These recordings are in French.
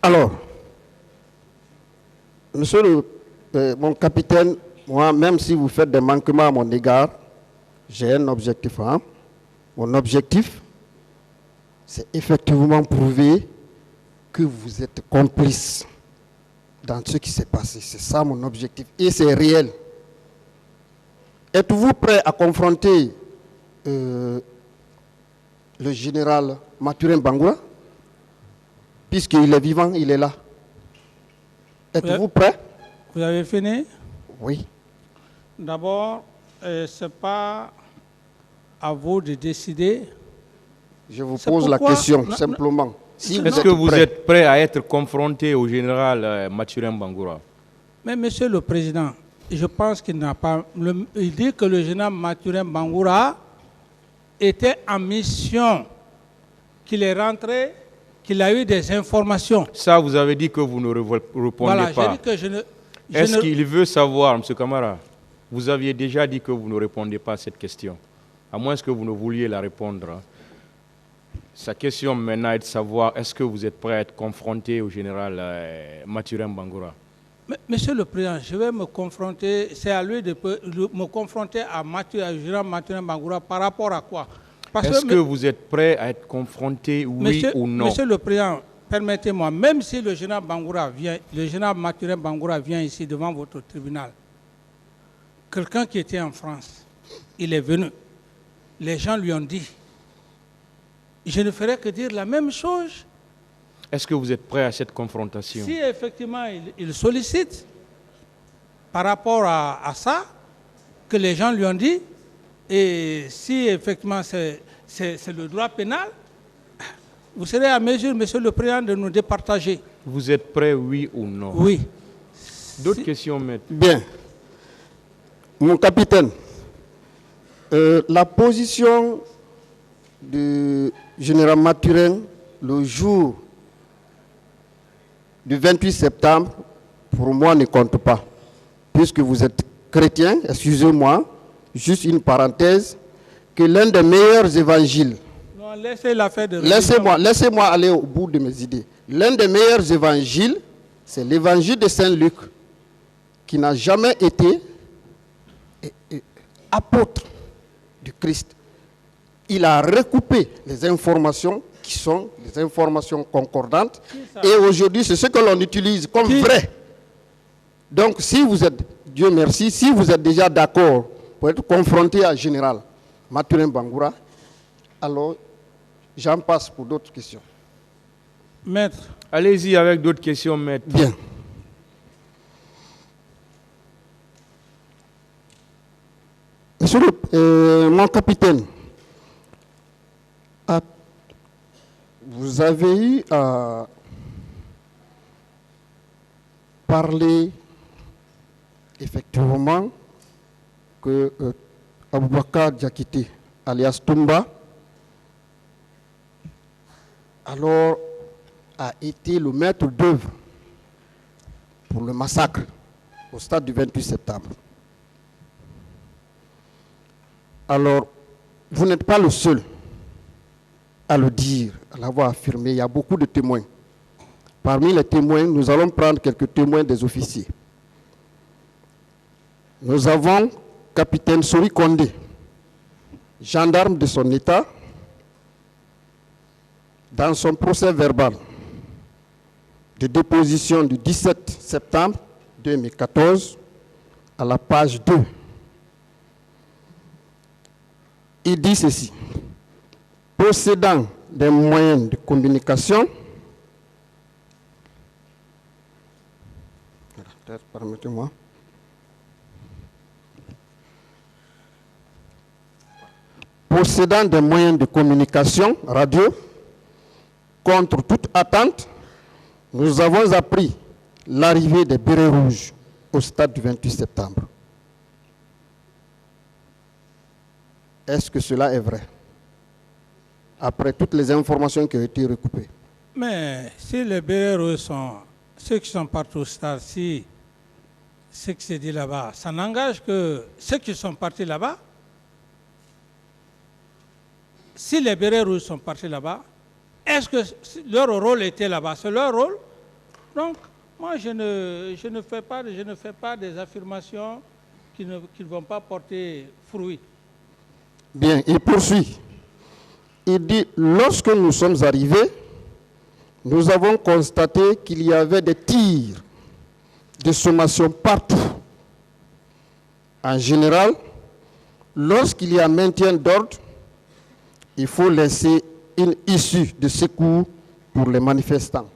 Alors, monsieur mon capitaine, moi, même si vous faites des manquements à mon égard, j'ai un objectif. Hein? Mon objectif, c'est effectivement prouver que vous êtes complice dans ce qui s'est passé. C'est ça mon objectif. Et c'est réel. Êtes-vous prêt à confronter le général Mathurin Bangoura? Puisqu'il est vivant, il est là. Êtes-vous prêt? Vous avez fini? Oui. D'abord, ce n'est pas à vous de décider. Je vous pose la question, simplement. Si Est-ce que vous êtes prêt à être confronté au général Mathurin Bangoura? Mais Monsieur le Président, je pense qu'il n'a pas... il dit que le général Mathurin Bangoura était en mission, qu'il est rentré, qu'il a eu des informations. Ça, vous avez dit que vous ne répondez voilà, pas. Dit que Est-ce qu'il veut savoir, M. Camara? Vous aviez déjà dit que vous ne répondez pas à cette question. À moins que vous ne vouliez la répondre. Sa question maintenant est de savoir, est-ce que vous êtes prêt à être confronté au général Mathurin Bangoura? Monsieur le Président, je vais me confronter, c'est à lui de me confronter à général Mathurin Bangoura par rapport à quoi? Est-ce que vous êtes prêt à être confronté, oui ou non? Monsieur le Président, permettez-moi, même si le général Bangoura vient, le général Mathurin Bangoura vient ici devant votre tribunal, quelqu'un qui était en France, il est venu, les gens lui ont dit, je ne ferai que dire la même chose. Est-ce que vous êtes prêt à cette confrontation? Si effectivement il sollicite par rapport à ça, que les gens lui ont dit, et si effectivement c'est le droit pénal, vous serez à mesure, Monsieur le Président, de nous départager. Vous êtes prêt, oui ou non? Oui. D'autres questions, maître? Bien. Mon capitaine, la position du général Mathurin le jour du 28 septembre, pour moi, ne compte pas. Puisque vous êtes chrétien, excusez-moi, juste une parenthèse, que l'un des meilleurs évangiles... Non, laissez-la faire de... Laissez-moi aller au bout de mes idées. L'un des meilleurs évangiles, c'est l'évangile de Saint-Luc, qui n'a jamais été apôtre du Christ. Il a recoupé les informations qui sont des informations concordantes. Et aujourd'hui, c'est ce que l'on utilise comme vrai. Donc, si vous êtes, Dieu merci, si vous êtes déjà d'accord pour être confronté à général Mathurin Bangoura, alors j'en passe pour d'autres questions. Maître. Allez-y avec d'autres questions, maître. Bien. Monsieur mon capitaine, vous avez eu à parler effectivement que Aboubakar Diakité, alias Toumba, alors a été le maître d'œuvre pour le massacre au stade du 28 septembre. Alors, vous n'êtes pas le seul à le dire, à l'avoir affirmé. Il y a beaucoup de témoins. Parmi les témoins, nous allons prendre quelques témoins des officiers. Nous avons capitaine Sori Kondé, gendarme de son état, dans son procès verbal de déposition du 17 septembre 2014, à la page 2. Il dit ceci: possédant des moyens de communication, permettez-moi, possédant des moyens de communication radio, contre toute attente, nous avons appris l'arrivée des bérets rouges au stade du 28 septembre. Est-ce que cela est vrai? Après toutes les informations qui ont été recoupées. Mais si les bérets rouges sont ceux qui sont partis au stade, si ce qui s'est dit là-bas, ça n'engage que ceux qui sont partis là-bas. Si les bérets rouges sont partis là-bas, est-ce que leur rôle était là-bas? C'est leur rôle Donc, moi, je ne fais pas des affirmations qui ne vont pas porter fruit. Bien, il poursuit. Il dit, lorsque nous sommes arrivés, nous avons constaté qu'il y avait des tirs de sommation partout. En général, lorsqu'il y a maintien d'ordre, il faut laisser une issue de secours pour les manifestants.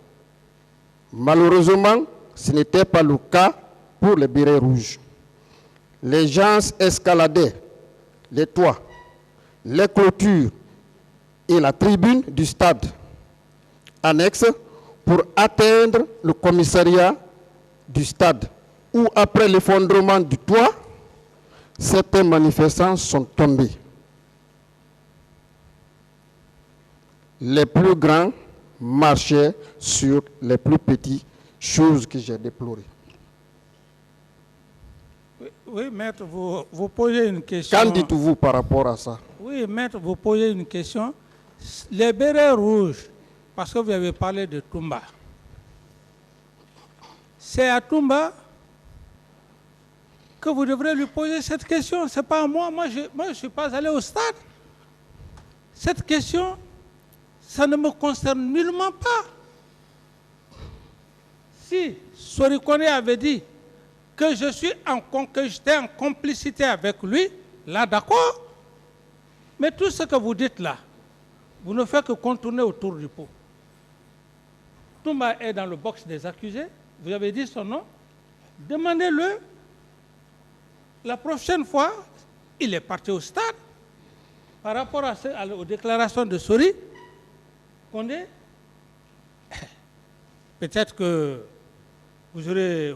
Malheureusement, ce n'était pas le cas pour les bérets rouges. Les gens escaladaient les toits, les clôtures et la tribune du stade annexe pour atteindre le commissariat du stade, où après l'effondrement du toit, certains manifestants sont tombés. Les plus grands marchaient sur les plus petits, chose que j'ai déplorée. Oui, maître, vous posez une question. Qu'en dites-vous par rapport à ça? Oui, maître, vous posez une question. Les bérets rouges, parce que vous avez parlé de Toumba, c'est à Toumba que vous devrez lui poser cette question. Ce n'est pas à moi. Moi, je ne suis pas allé au stade. Cette question, ça ne me concerne nullement pas. Si Sori Kone avait dit que j'étais en complicité avec lui, là, d'accord. Mais tout ce que vous dites là, vous ne faites que contourner autour du pot. Toumba est dans le box des accusés. Vous avez dit son nom. Demandez-le. La prochaine fois, il est parti au stade. Par rapport aux déclarations de Sori Kone, peut-être que vous aurez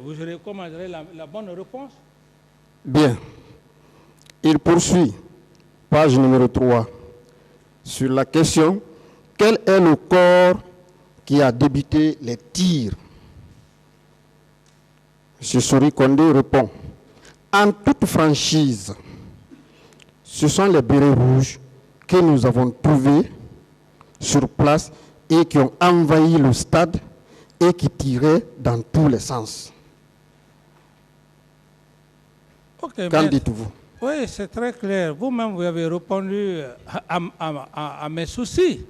la bonne réponse. Bien. Il poursuit, page numéro 3, sur la question « Quel est le corps qui a débuté les tirs ?» M. Sori Kone répond « En toute franchise, ce sont les bérets rouges que nous avons trouvés sur place et qui ont envahi le stade et qui tiraient dans tous les sens. » Okay, Qu'en dites-vous? Oui, c'est très clair. Vous-même, vous avez répondu à mes soucis.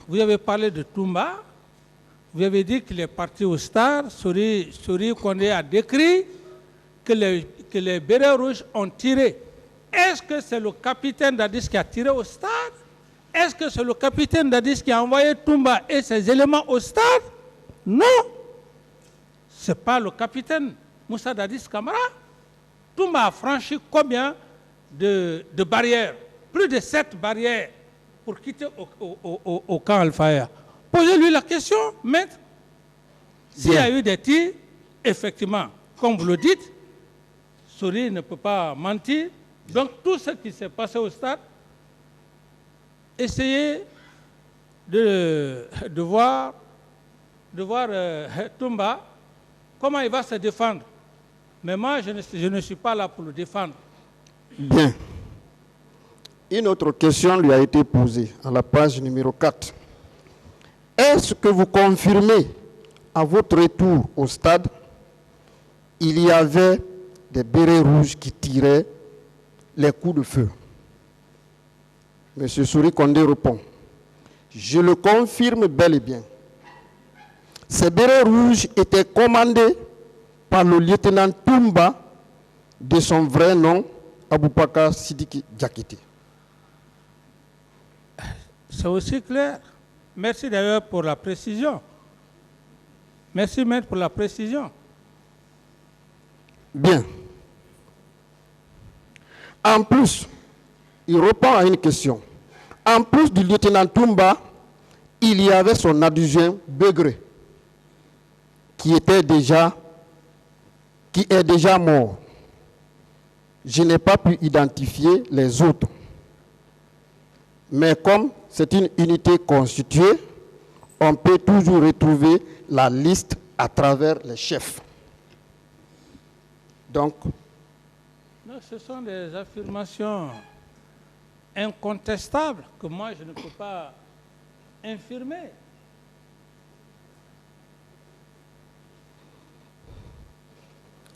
Vous avez parlé de Toumba. Vous avez dit qu'il est parti au stade. Sori Kone a décrit que les bérets rouges ont tiré. Est-ce que c'est le capitaine Dadis qui a tiré au stade? Est-ce que c'est le capitaine Dadis qui a envoyé Toumba et ses éléments au stade? Non. Ce n'est pas le capitaine Moussa Dadis Camara. Toumba a franchi combien de barrières? Plus de 7 barrières pour quitter au camp Al-Faya. Posez-lui la question, maître. S'il y a eu des tirs, effectivement, comme vous le dites, Sori ne peut pas mentir. Donc tout ce qui s'est passé au stade, essayez de voir Toumba, comment il va se défendre. Mais moi, je ne suis pas là pour le défendre. Bien. Une autre question lui a été posée à la page numéro 4. Est-ce que vous confirmez à votre retour au stade, il y avait des bérets rouges qui tiraient les coups de feu? M. Sori Kone répond, je le confirme bel et bien. Ces bérets rouges étaient commandés par le lieutenant Toumba, de son vrai nom, Aboubakar Sidiki Diakité. C'est aussi clair. Merci d'ailleurs pour la précision. Merci, maître, pour la précision. Bien. En plus, il répond à une question. En plus du lieutenant Toumba, il y avait son adjudant Begré, qui est déjà mort. Je n'ai pas pu identifier les autres. Mais comme c'est une unité constituée, on peut toujours retrouver la liste à travers les chefs. Donc, non, ce sont des affirmations incontestables que moi je ne peux pas infirmer.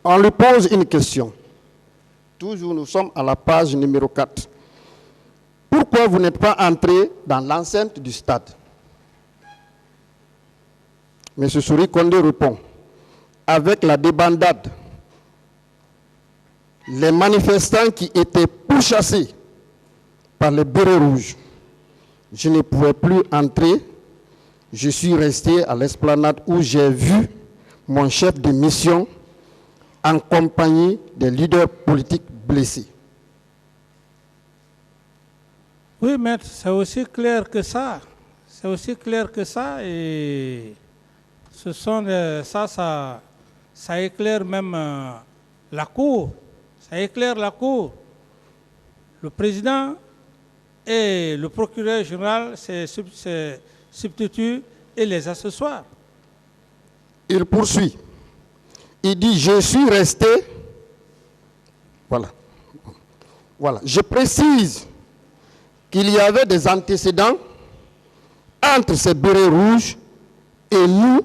On lui pose une question. Toujours, nous sommes à la page numéro 4. Pourquoi vous n'êtes pas entré dans l'enceinte du stade? M. Souri Kondé répond, avec la débandade, les manifestants qui étaient pourchassés par les bérets rouges, je ne pouvais plus entrer. Je suis resté à l'esplanade où j'ai vu mon chef de mission en compagnie des leaders politiques blessés. Oui, maître, c'est aussi clair que ça. C'est aussi clair que ça. Et ce sont ça éclaire même la Cour. Ça éclaire la Cour. Le président et le procureur général se substituent et les accessoires. Il poursuit. Il dit, je suis resté. Voilà. Voilà. Je précise qu'il y avait des antécédents entre ces bérets rouges et nous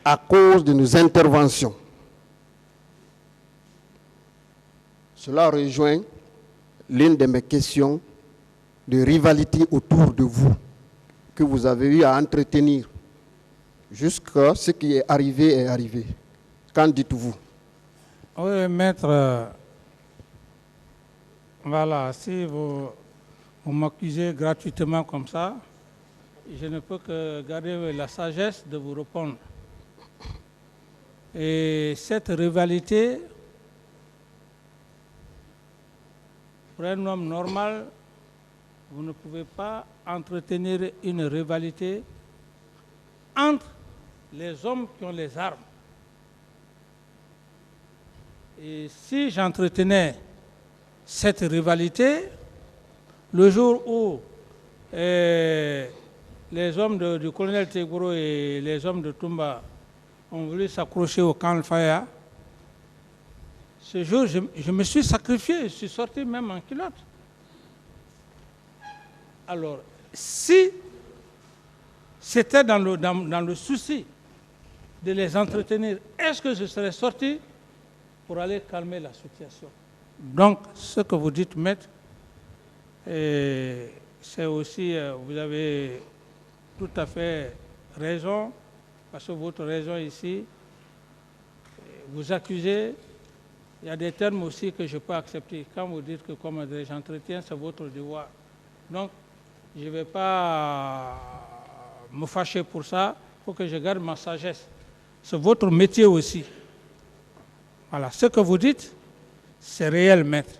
à cause de nos interventions. Cela rejoint l'une de mes questions de rivalité autour de vous que vous avez eu à entretenir jusqu'à ce qui est arrivé est arrivé. Qu'en dites-vous? Oui, maître, voilà, si vous m'accusez gratuitement comme ça, je ne peux que garder la sagesse de vous répondre. Et cette rivalité, pour un homme normal, vous ne pouvez pas entretenir une rivalité entre les hommes qui ont les armes. Et si j'entretenais cette rivalité, le jour où les hommes du colonel Teguro et les hommes de Toumba ont voulu s'accrocher au camp Al-Faya, ce jour, je me suis sacrifié, je suis sorti même en culotte. Alors, si c'était dans le souci de les entretenir, est-ce que je serais sorti pour aller calmer la situation? Donc, ce que vous dites, maître, c'est aussi, vous avez tout à fait raison, parce que votre raison ici, vous accusez, il y a des termes aussi que je peux accepter. Quand vous dites que comme j'entretiens, c'est votre devoir. Donc, je ne vais pas me fâcher pour ça, il faut que je garde ma sagesse. C'est votre métier aussi. Voilà, ce que vous dites, c'est réel, maître.